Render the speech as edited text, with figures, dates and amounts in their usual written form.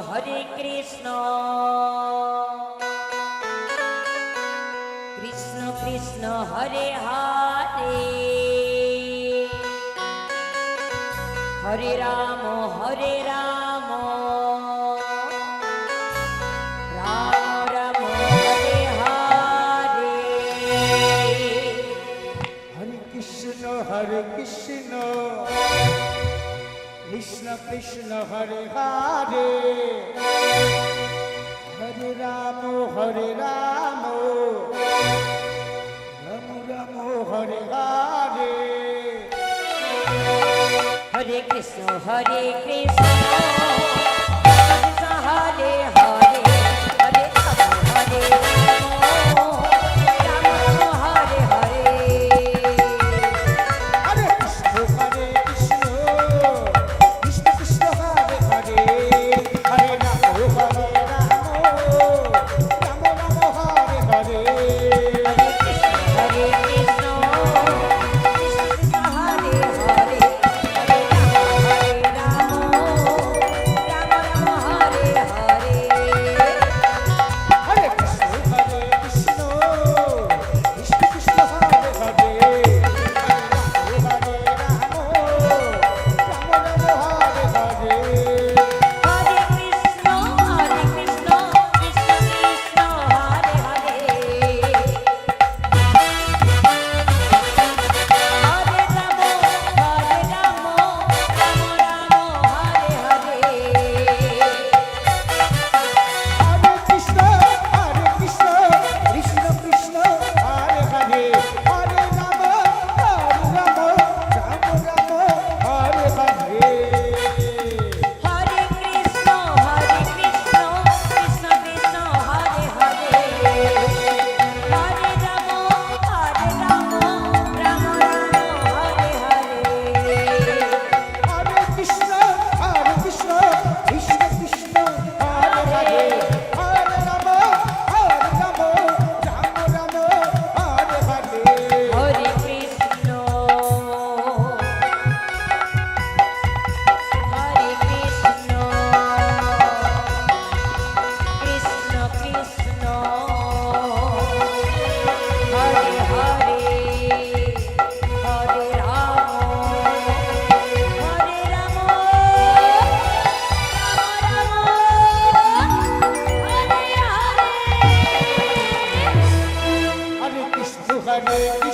Hare Krishna Krishna Krishna Hare Hare Hare Ram Ram Ram Hare Hare Hare Krishna Krishna Krishna Hare Hare Hare Ram Ram Ram Hare Hare Hare Krishna Hare Krishna Krishna Hare Hare Hare Ram Hare Ram Hare Hare Hare Krishna Krishna Krishna Hare Hare Hare Ram Ram Hare Hare Hare Krishna Hare Krishna Krishna Krishna Hare Hare Hare Ram Ram Hare Hare Hare Krishna Krishna Krishna Hare Hare Hare Ram Ram Hare Hare Hare Krishna Krishna Krishna Hare Hare Hare Ram Ram Ram Hare Hare Hare Krishna Krishna Krishna Hare Hare Hare Ram Ram Hare Hare Hare Krishna Krishna Krishna Hare Hare Hare Ram Ram Ram Hare Hare Hare Krishna Krishna Krishna Hare Hare Hare Ram Ram Hare Hare Hare Krishna Krishna Krishna Hare Hare Hare Ram Ram Hare Hare Hare Krishna